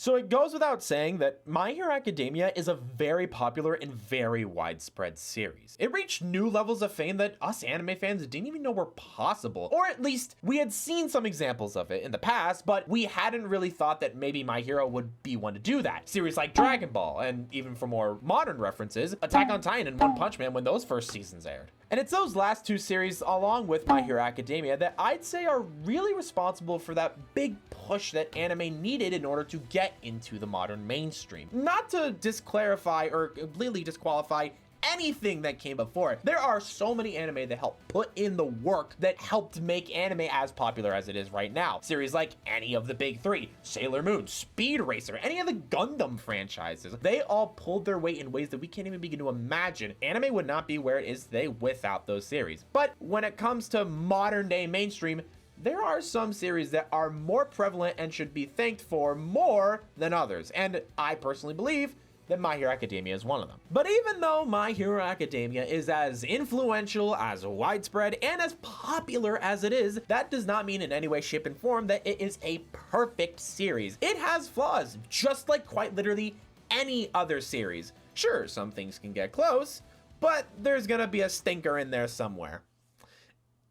So it goes without saying that My Hero Academia is a very popular and very widespread series. It reached new levels of fame that us anime fans didn't even know were possible, or at least we had seen some examples of it in the past, but we hadn't really thought that maybe My Hero would be one to do that. Series like Dragon Ball, and even for more modern references, Attack on Titan and One Punch Man when those first seasons aired. And it's those last two series, along with My Hero Academia, that I'd say are really responsible for that big push that anime needed in order to get into the modern mainstream. Not to disclarify or completely disqualify anything that came before it. There are so many anime that helped put in the work that helped make anime as popular as it is right now. Series like any of the big three, Sailor Moon, Speed Racer, any of the Gundam franchises, they all pulled their weight in ways that we can't even begin to imagine. Anime would not be where it is today without those series. But when it comes to modern day mainstream, there are some series that are more prevalent and should be thanked for more than others. And I personally believe that My Hero Academia is one of them. But even though My Hero Academia is as influential, as widespread, and as popular as it is, that does not mean in any way, shape, and form that it is a perfect series. It has flaws, just like quite literally any other series. Sure, some things can get close, but there's gonna be a stinker in there somewhere.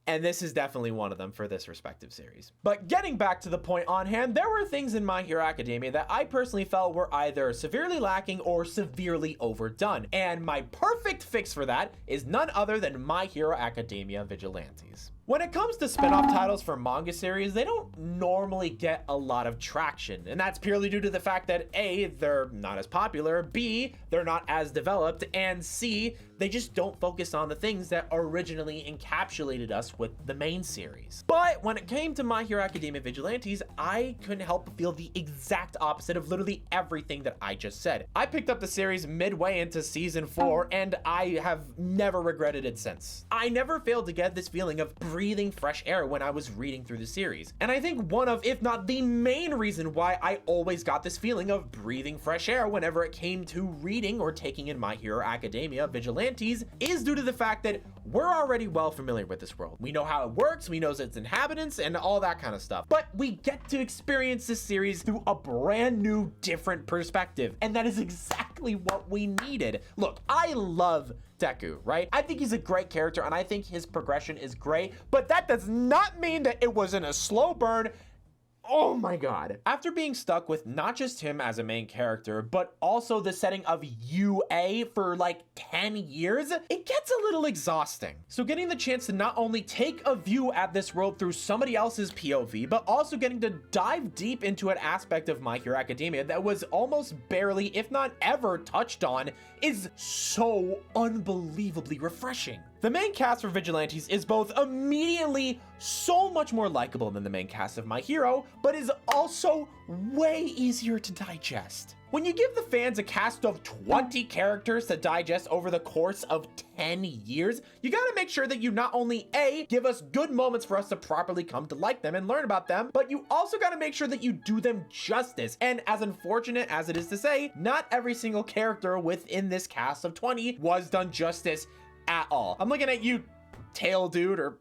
And this is definitely one of them for this respective series. But getting back to the point on hand, there were things in My Hero Academia that I personally felt were either severely lacking or severely overdone. And my perfect fix for that is none other than My Hero Academia Vigilantes. When it comes to spin-off titles for manga series, they don't normally get a lot of traction, and that's purely due to the fact that A, they're not as popular, B, they're not as developed, and C, they just don't focus on the things that originally encapsulated us with the main series. But when it came to My Hero Academia Vigilantes, I couldn't help but feel the exact opposite of literally everything that I just said. I picked up the series midway into season 4, and I have never regretted it since. I never failed to get this feeling of breathing fresh air when I was reading through the series. And I think one of, if not the main reason why I always got this feeling of breathing fresh air whenever it came to reading or taking in My Hero Academia Vigilantes is due to the fact that we're already well familiar with this world. We know how it works, we know its inhabitants, and all that kind of stuff. But we get to experience this series through a brand new, different perspective. And that is exactly what we needed. Look, I love Deku, right? I think he's a great character and I think his progression is great, but that does not mean that it wasn't a slow burn. Oh my god. After being stuck with not just him as a main character, but also the setting of UA for like 10 years, it gets a little exhausting. So getting the chance to not only take a view at this world through somebody else's POV, but also getting to dive deep into an aspect of My Hero Academia that was almost barely, if not ever, touched on is so unbelievably refreshing. The main cast for Vigilantes is both immediately so much more likable than the main cast of My Hero, but is also way easier to digest. When you give the fans a cast of 20 characters to digest over the course of 10 years, you gotta make sure that you not only A, give us good moments for us to properly come to like them and learn about them, but you also gotta make sure that you do them justice. And as unfortunate as it is to say, not every single character within this cast of 20 was done justice at all. I'm looking at you, Tail Dude, or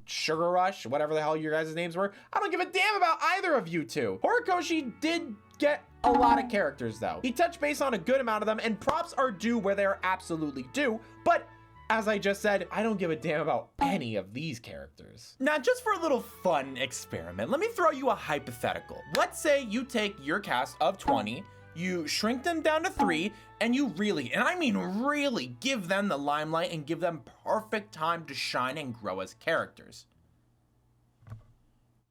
Sugar Rush, whatever the hell your guys' names were. I don't give a damn about either of you two. Horikoshi did get a lot of characters though. He touched base on a good amount of them, and props are due where they are absolutely due, but as I just said, I don't give a damn about any of these characters. Now, just for a little fun experiment, let me throw you a hypothetical. Let's say you take your cast of 20, you shrink them down to 3, and you really, and I mean really, give them the limelight and give them perfect time to shine and grow as characters.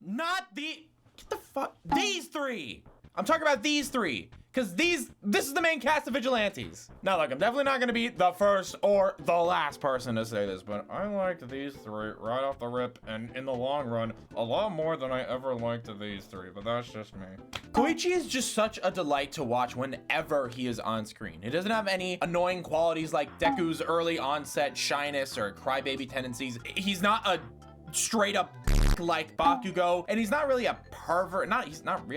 Not the, get the fuck, these 3. I'm talking about these 3, because this is the main cast of Vigilantes. Now look, I'm definitely not gonna be the first or the last person to say this, but I liked these 3 right off the rip, and in the long run, a lot more than I ever liked these 3, but that's just me. Koichi is just such a delight to watch whenever he is on screen. He doesn't have any annoying qualities like Deku's early onset shyness or crybaby tendencies. He's not a straight up weak like Bakugo, and he's not really a pervert.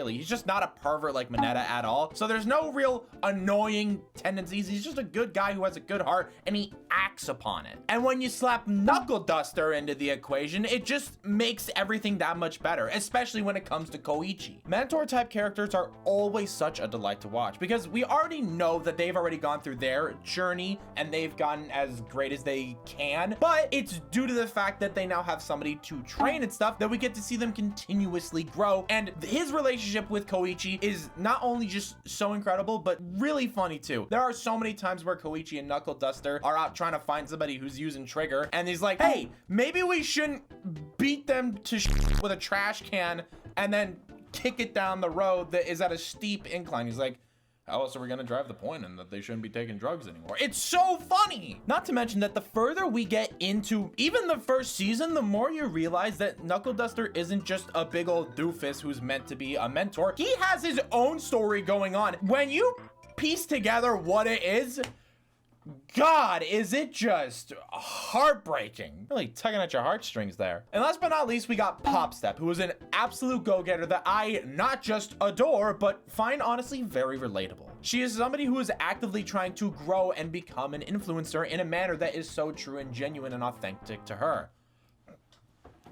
He's just not a pervert like Mineta at all. So there's no real annoying tendencies. He's just a good guy who has a good heart, and he acts upon it. And when you slap Knuckle Duster into the equation, it just makes everything that much better, especially when it comes to Koichi. Mentor type characters are always such a delight to watch because we already know that they've already gone through their journey and they've gotten as great as they can, but it's due to the fact that they now have somebody to train and stuff that we get to see them continuously grow. And his relationship with Koichi is not only just so incredible, but really funny too. There are so many times where Koichi and Knuckle Duster are out trying to find somebody who's using Trigger, and he's like, hey, maybe we shouldn't beat them to with a trash can and then kick it down the road that is at a steep incline. He's like, how else are we gonna drive the point and that they shouldn't be taking drugs anymore? It's so funny! Not to mention that the further we get into even the first season, the more you realize that Knuckle Duster isn't just a big old doofus who's meant to be a mentor. He has his own story going on. When you piece together what it is, God, is it just heartbreaking. Really tugging at your heartstrings there. And last but not least, we got Popstep, who is an absolute go-getter that I not just adore, but find honestly very relatable. She is somebody who is actively trying to grow and become an influencer in a manner that is so true and genuine and authentic to her.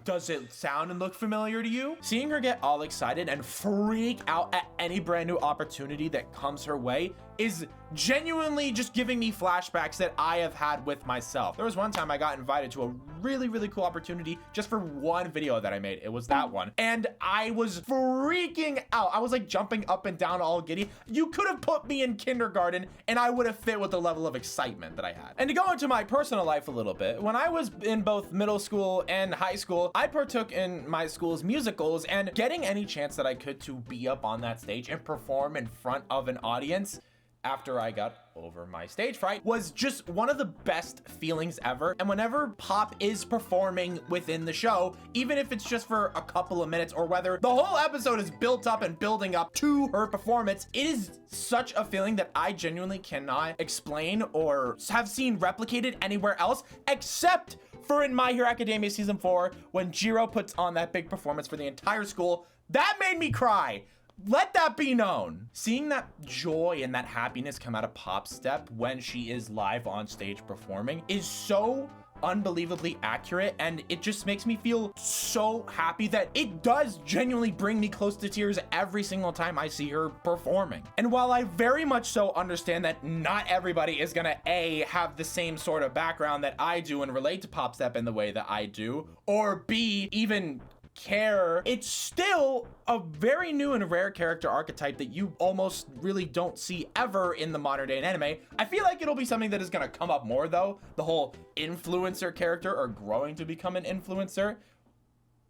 Does it sound and look familiar to you? Seeing her get all excited and freak out at any brand new opportunity that comes her way is genuinely just giving me flashbacks that I have had with myself. There was one time I got invited to a really cool opportunity just for one video that I made. It was that one. And I was freaking out. I was like jumping up and down all giddy. You could have put me in kindergarten and I would have fit with the level of excitement that I had. And to go into my personal life a little bit, when I was in both middle school and high school, I partook in my school's musicals, and getting any chance that I could to be up on that stage and perform in front of an audience after I got over my stage fright was just one of the best feelings ever. And whenever Pop is performing within the show, even if it's just for a couple of minutes or whether the whole episode is built up and building up to her performance, it is such a feeling that I genuinely cannot explain or have seen replicated anywhere else except for in My Hero Academia Season 4 when Jiro puts on that big performance for the entire school. That made me cry. Let that be known. Seeing that joy and that happiness come out of Popstep when she is live on stage performing is so unbelievably accurate, and it just makes me feel so happy that it does genuinely bring me close to tears every single time I see her performing. And while I very much so understand that not everybody is gonna A, have the same sort of background that I do and relate to Popstep in the way that I do, or B, even care, it's still a very new and rare character archetype that you almost really don't see ever in the modern day in anime. I feel like it'll be something that is going to come up more though, the whole influencer character or growing to become an influencer.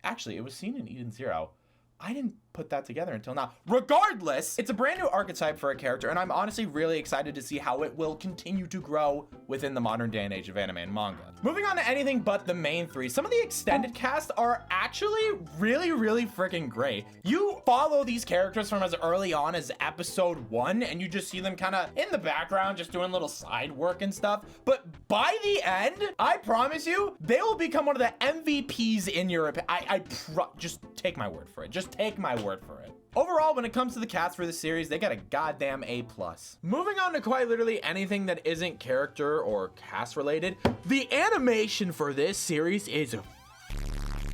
Actually, it was seen in Eden Zero. I didn't put that together until now. Regardless, it's a brand new archetype for a character, and I'm honestly really excited to see how it will continue to grow within the modern day and age of anime and manga. Moving on to anything but the main three, some of the extended cast are actually really freaking great. You follow these characters from as early on as episode 1, and you just see them kind of in the background, just doing little side work and stuff. But by the end, I promise you, they will become one of the MVPs in Europe. Just take my word for it. Just take my word for it. Overall, when it comes to the cast for this series, they got a goddamn A+. Moving on to quite literally anything that isn't character or cast related, the animation for this series is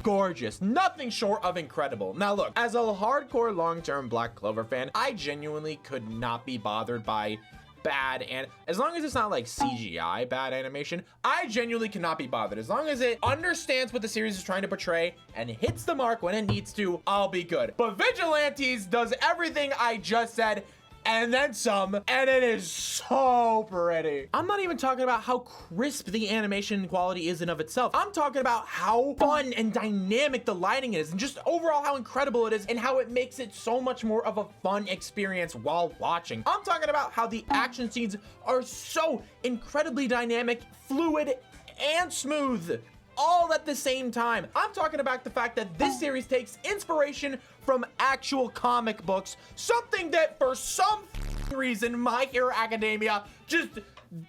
gorgeous, nothing short of incredible. Now look, as a hardcore long-term Black Clover fan, I genuinely could not be bothered by bad, and as long as it's not like CGI bad animation, I genuinely cannot be bothered. As long as it understands what the series is trying to portray and hits the mark when it needs to, I'll be good. But Vigilantes does everything I just said and then some, and it is so pretty. I'm not even talking about how crisp the animation quality is in of itself. I'm talking about how fun and dynamic the lighting is, and just overall how incredible it is, and how it makes it so much more of a fun experience while watching. I'm talking about how the action scenes are so incredibly dynamic, fluid, and smooth, all at the same time. I'm talking about the fact that this series takes inspiration from actual comic books, something that for some reason My Hero Academia just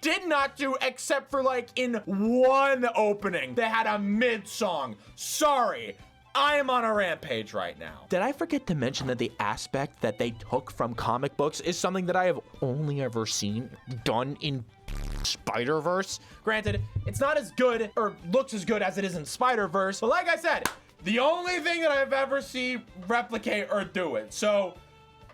did not do, except for like in one opening they had a mid-song. Sorry, I am on a rampage right now. Did I forget to mention that the aspect that they took from comic books is something that I have only ever seen done in Spider-Verse? Granted, it's not as good or looks as good as it is in Spider-Verse, but like I said, the only thing that I've ever seen replicate or do it. So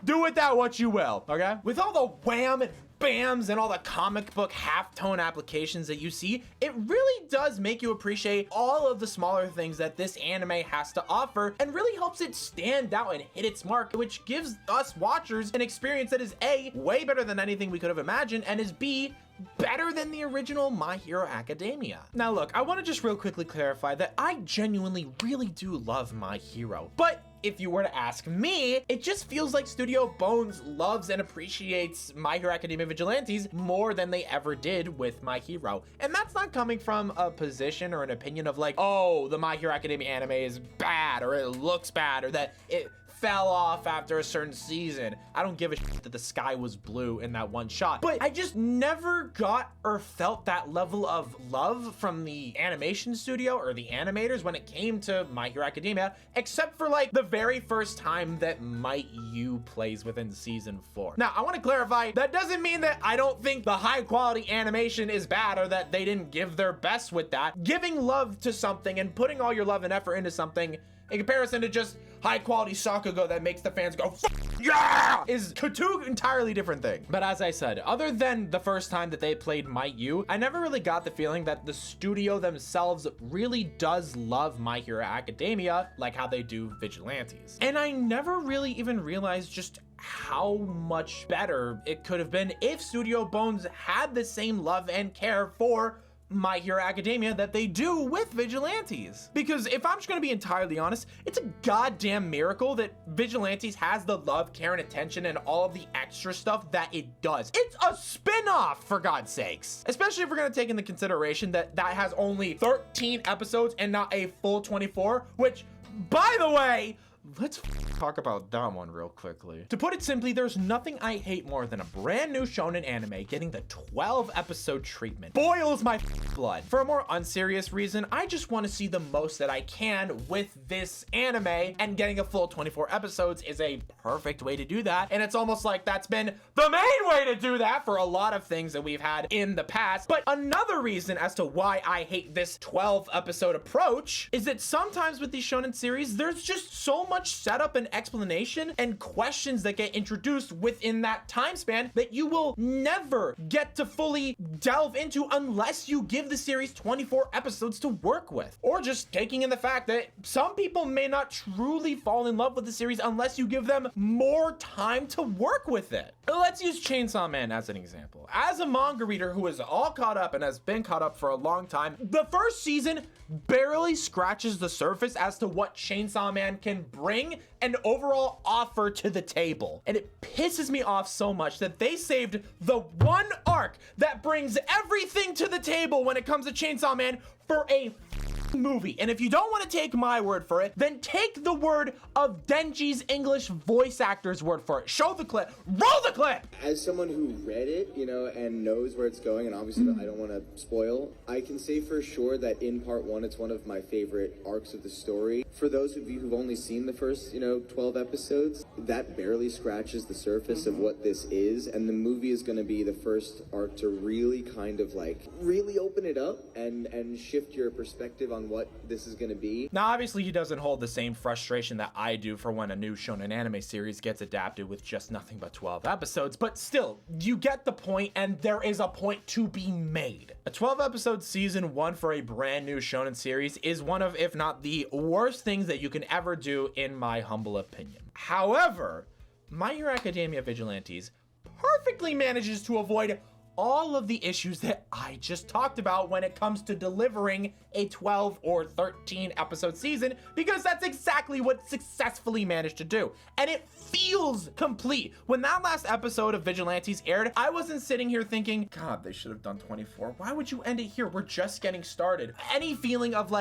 do with that what you will, okay? With all the wham and bams and all the comic book halftone applications that you see, it really does make you appreciate all of the smaller things that this anime has to offer and really helps it stand out and hit its mark, which gives us watchers an experience that is A, way better than anything we could have imagined, and is B, better than the original My Hero Academia. Now look, I want to just real quickly clarify that I genuinely really do love My Hero, but if you were to ask me, it just feels like Studio Bones loves and appreciates My Hero Academia Vigilantes more than they ever did with My Hero. And that's not coming from a position or an opinion of like, oh, the My Hero Academia anime is bad, or it looks bad, or that it fell off after a certain season. I don't give a shit that the sky was blue in that one shot, but I just never got or felt that level of love from the animation studio or the animators when it came to My Hero Academia, except for like the very first time that Might You plays within season 4. Now, I want to clarify, that doesn't mean that I don't think the high quality animation is bad or that they didn't give their best with that. Giving love to something and putting all your love and effort into something in comparison to just high quality Sakugo that makes the fans go, yeah, is two entirely different things. But as I said, other than the first time that they played Might You, I never really got the feeling that the studio themselves really does love My Hero Academia like how they do Vigilantes. And I never really even realized just how much better it could have been if Studio Bones had the same love and care for My Hero Academia that they do with Vigilantes. Because if I'm just gonna be entirely honest, it's a goddamn miracle that Vigilantes has the love, care, and attention and all of the extra stuff that it does. It's a spin-off, for God's sakes. Especially if we're gonna take into consideration that that has only 13 episodes and not a full 24, which, by the way, let's talk about that one real quickly. To put it simply, there's nothing I hate more than a brand new shonen anime getting the 12 episode treatment. Boils my blood. For a more unserious reason, I just want to see the most that I can with this anime, and getting a full 24 episodes is a perfect way to do that. And it's almost like that's been the main way to do that for a lot of things that we've had in the past. But another reason as to why I hate this 12 episode approach is that sometimes with these shonen series, there's just so much setup and explanation and questions that get introduced within that time span that you will never get to fully delve into unless you give the series 24 episodes to work with. Or just taking in the fact that some people may not truly fall in love with the series unless you give them more time to work with it. Let's use Chainsaw Man as an example. As a manga reader who is all caught up and has been caught up for a long time, the first season barely scratches the surface as to what Chainsaw Man can bring and overall offer to the table. And it pisses me off so much that they saved the one arc that brings everything to the table when it comes to Chainsaw Man for a movie. And if you don't want to take my word for it, then take the word of Denji's English voice actor's word for it. Show the clip. Roll the clip! As someone who read it, and knows where it's going, and obviously I don't want to spoil, I can say for sure that in part 1, it's one of my favorite arcs of the story. For those of you who've only seen the first, 12 episodes, that barely scratches the surface of what this is, and the movie is going to be the first arc to really kind of really open it up and shift your perspective on what this is going to be. Now, obviously, he doesn't hold the same frustration that I do for when a new shonen anime series gets adapted with just nothing but 12 episodes, but still, you get the point, and there is a point to be made. A 12 episode season 1 for a brand new shonen series is one of, if not the worst things that you can ever do, in my humble opinion. However, My Hero Academia Vigilantes perfectly manages to avoid all of the issues that I just talked about when it comes to delivering a 12 or 13 episode season, because that's exactly what it successfully managed to do. And it feels complete. When that last episode of Vigilantes aired, I wasn't sitting here thinking, God, they should have done 24. Why would you end it here? We're just getting started. Any feeling of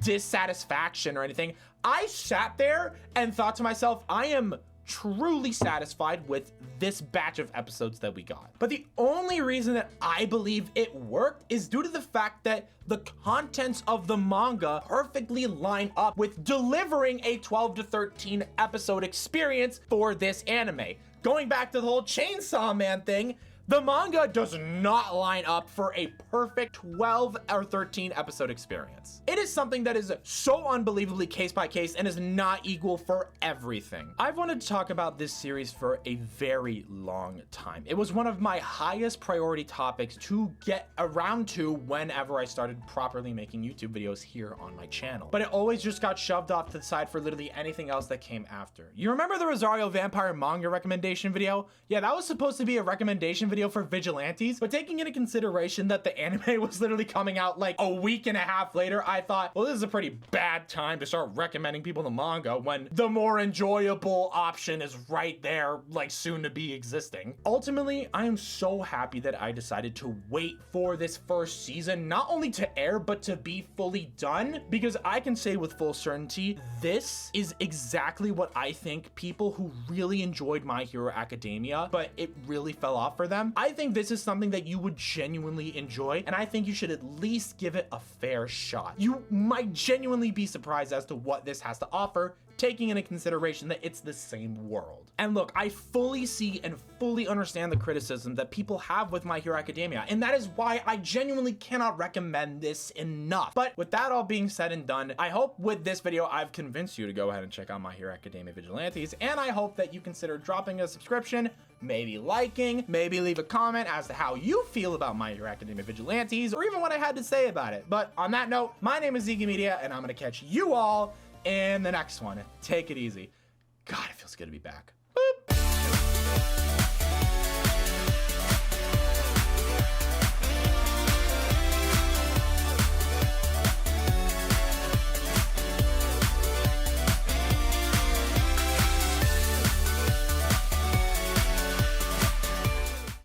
dissatisfaction or anything. I sat there and thought to myself, I am truly satisfied with this batch of episodes that we got. But the only reason that I believe it worked is due to the fact that the contents of the manga perfectly line up with delivering a 12 to 13 episode experience for this anime. Going back to the whole Chainsaw Man thing, the manga does not line up for a perfect 12 or 13 episode experience. It is something that is so unbelievably case by case and is not equal for everything. I've wanted to talk about this series for a very long time. It was one of my highest priority topics to get around to whenever I started properly making YouTube videos here on my channel. But it always just got shoved off to the side for literally anything else that came after. You remember the Rosario Vampire manga recommendation video? Yeah, that was supposed to be a recommendation video for Vigilantes, but taking into consideration that the anime was literally coming out like a week and a half later, I thought, well, this is a pretty bad time to start recommending people the manga when the more enjoyable option is right there, like soon to be existing. Ultimately, I am so happy that I decided to wait for this first season, not only to air, but to be fully done, because I can say with full certainty, this is exactly what I think people who really enjoyed My Hero Academia, but it really fell off for them. I think this is something that you would genuinely enjoy, and I think you should at least give it a fair shot. You might genuinely be surprised as to what this has to offer, taking into consideration that it's the same world. And look, I fully see and fully understand the criticism that people have with My Hero Academia, and that is why I genuinely cannot recommend this enough. But with that all being said and done, I hope with this video I've convinced you to go ahead and check out My Hero Academia Vigilantes, and I hope that you consider dropping a subscription, maybe liking, maybe leave a comment as to how you feel about My Hero Academia Vigilantes, or even what I had to say about it. But on that note, my name is Ziggy Media, and I'm gonna catch you all in the next one. Take it easy. God, it feels good to be back. Boop.